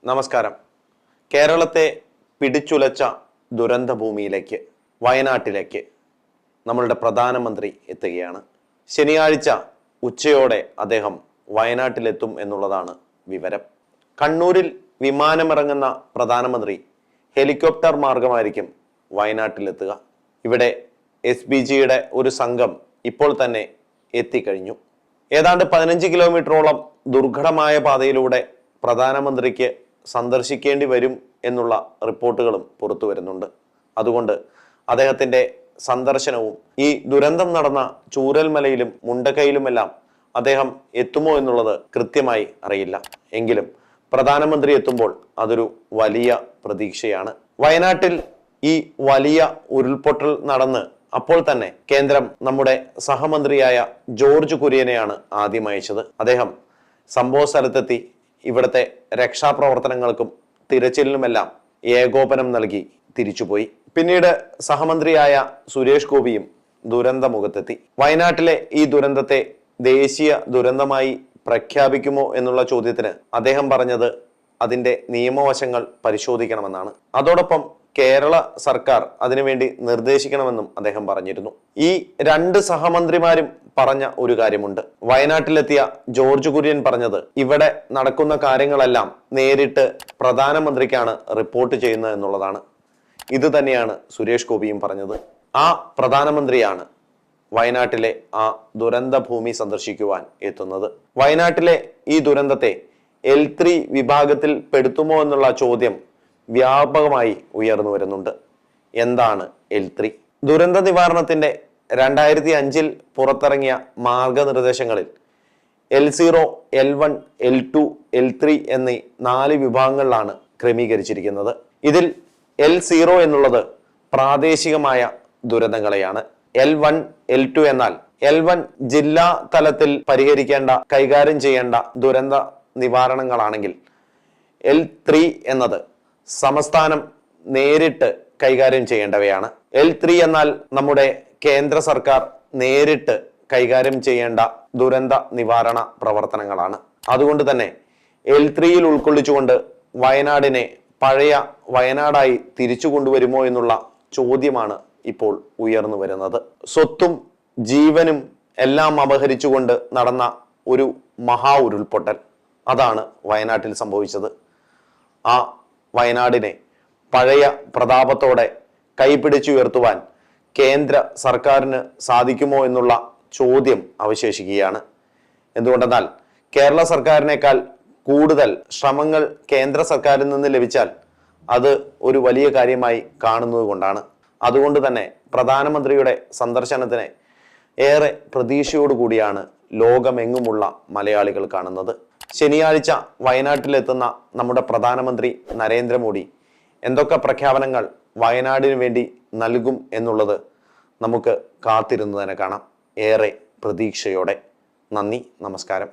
നമസ്കാരം. കേരളത്തെ പിടിച്ചുലച്ച ദുരന്തഭൂമിയിലേക്ക്, വയനാട്ടിലേക്ക് നമ്മളുടെ പ്രധാനമന്ത്രി എത്തുകയാണ്. ശനിയാഴ്ച ഉച്ചയോടെ അദ്ദേഹം വയനാട്ടിലെത്തും എന്നുള്ളതാണ് വിവരം. കണ്ണൂരിൽ വിമാനമിറങ്ങുന്ന പ്രധാനമന്ത്രി ഹെലികോപ്റ്റർ മാർഗമായിരിക്കും വയനാട്ടിലെത്തുക. ഇവിടെ SBGയുടെ ഒരു സംഘം ഇപ്പോൾ തന്നെ എത്തിക്കഴിഞ്ഞു. ഏതാണ്ട് 15 കിലോമീറ്ററോളം ദുർഘടമായ പാതയിലൂടെ പ്രധാനമന്ത്രിക്ക് സന്ദർശിക്കേണ്ടി വരും എന്നുള്ള റിപ്പോർട്ടുകളും പുറത്തു വരുന്നുണ്ട്. അതുകൊണ്ട് അദ്ദേഹത്തിന്റെ സന്ദർശനവും ഈ ദുരന്തം നടന്ന ചൂരൽമലയിലും മുണ്ടക്കയിലുമെല്ലാം അദ്ദേഹം എത്തുമോ എന്നുള്ളത് കൃത്യമായി അറിയില്ല. എങ്കിലും പ്രധാനമന്ത്രി എത്തുമ്പോൾ അതൊരു വലിയ പ്രതീക്ഷയാണ്. വയനാട്ടിൽ ഈ വലിയ ഉരുൾപൊട്ടൽ നടന്ന് അപ്പോൾ തന്നെ കേന്ദ്രം നമ്മുടെ സഹമന്ത്രിയായ ജോർജ് കുര്യനെയാണ് ആദ്യം അയച്ചത്. അദ്ദേഹം സംഭവ സ്ഥലത്തെത്തി ഇവിടുത്തെ രക്ഷാപ്രവർത്തനങ്ങൾക്കും തിരച്ചിലിനുമെല്ലാം ഏകോപനം നൽകി തിരിച്ചുപോയി. പിന്നീട് സഹമന്ത്രിയായ സുരേഷ് ഗോപിയും ദുരന്തമുഖത്തെത്തി. വയനാട്ടിലെ ഈ ദുരന്തത്തെ ദേശീയ ദുരന്തമായി പ്രഖ്യാപിക്കുമോ എന്നുള്ള ചോദ്യത്തിന് അദ്ദേഹം പറഞ്ഞത് അതിന്റെ നിയമവശങ്ങൾ പരിശോധിക്കണമെന്നാണ്. അതോടൊപ്പം കേരള സർക്കാർ അതിനുവേണ്ടി നിർദ്ദേശിക്കണമെന്നും അദ്ദേഹം പറഞ്ഞിരുന്നു. ഈ രണ്ട് സഹമന്ത്രിമാരും പറഞ്ഞ ഒരു കാര്യമുണ്ട്. വയനാട്ടിലെത്തിയ ജോർജ് കുര്യൻ പറഞ്ഞത് ഇവിടെ നടക്കുന്ന കാര്യങ്ങളെല്ലാം നേരിട്ട് പ്രധാനമന്ത്രിക്കാണ് റിപ്പോർട്ട് ചെയ്യുന്നത് എന്നുള്ളതാണ്. ഇത് തന്നെയാണ് സുരേഷ് ഗോപിയും പറഞ്ഞത്. ആ പ്രധാനമന്ത്രിയാണ് വയനാട്ടിലെ ആ ദുരന്ത ഭൂമി സന്ദർശിക്കുവാൻ എത്തുന്നത്. വയനാട്ടിലെ ഈ ദുരന്തത്തെ L3 വിഭാഗത്തിൽ പെടുത്തുമോ എന്നുള്ള ചോദ്യം വ്യാപകമായി ഉയർന്നു വരുന്നുണ്ട്. എന്താണ് L3? ദുരന്ത നിവാരണത്തിന്റെ 2005 പുറത്തിറങ്ങിയ മാർഗനിർദ്ദേശങ്ങളിൽ L0, L1, L2, L3 എന്നീ 4 വിഭാഗങ്ങളിലാണ് ക്രമീകരിച്ചിരിക്കുന്നത്. ഇതിൽ L0 എന്നുള്ളത് പ്രാദേശികമായ ദുരന്തങ്ങളെയാണ്. L1, L2 എന്നാൽ L1 ജില്ലാ തലത്തിൽ പരിഹരിക്കേണ്ട, കൈകാര്യം ചെയ്യേണ്ട ദുരന്ത നിവാരണങ്ങളാണെങ്കിൽ L3 എന്നത് സംസ്ഥാനം നേരിട്ട് കൈകാര്യം ചെയ്യേണ്ടവയാണ്. L3 എന്നാൽ നമ്മുടെ കേന്ദ്ര സർക്കാർ നേരിട്ട് കൈകാര്യം ചെയ്യേണ്ട ദുരന്ത നിവാരണ പ്രവർത്തനങ്ങളാണ്. അതുകൊണ്ട് തന്നെ L3യിൽ ഉൾക്കൊള്ളിച്ചുകൊണ്ട് വയനാടിനെ പഴയ വയനാടായി തിരിച്ചു കൊണ്ടുവരുമോ എന്നുള്ള ചോദ്യമാണ് ഇപ്പോൾ ഉയർന്നു വരുന്നത്. സ്വത്തും ജീവനും എല്ലാം അപഹരിച്ചുകൊണ്ട് നടന്ന ഒരു മഹാ ഉരുൾപൊട്ടൽ, അതാണ് വയനാട്ടിൽ സംഭവിച്ചത്. ആ വയനാടിനെ പഴയ പ്രതാപത്തോടെ കൈപിടിച്ചുയർത്തുവാൻ കേന്ദ്ര സർക്കാരിന് സാധിക്കുമോ എന്നുള്ള ചോദ്യം അവശേഷിക്കുകയാണ്. എന്തുകൊണ്ടെന്നാൽ കേരള സർക്കാരിനേക്കാൾ കൂടുതൽ ശ്രമങ്ങൾ കേന്ദ്ര സർക്കാരിൽ നിന്ന് ലഭിച്ചാൽ അത് ഒരു വലിയ കാര്യമായി കാണുന്നത് കൊണ്ടാണ്. അതുകൊണ്ട് തന്നെ പ്രധാനമന്ത്രിയുടെ സന്ദർശനത്തിനെ ഏറെ പ്രതീക്ഷയോടുകൂടിയാണ് ലോകമെങ്ങുമുള്ള മലയാളികൾ കാണുന്നത്. ശനിയാഴ്ച വയനാട്ടിലെത്തുന്ന നമ്മുടെ പ്രധാനമന്ത്രി നരേന്ദ്രമോദി എന്തൊക്കെ പ്രഖ്യാപനങ്ങൾ വയനാടിന് വേണ്ടി നൽകും എന്നുള്ളത് നമുക്ക് കാത്തിരുന്നു തന്നെ കാണാം, ഏറെ പ്രതീക്ഷയോടെ. നന്ദി, നമസ്കാരം.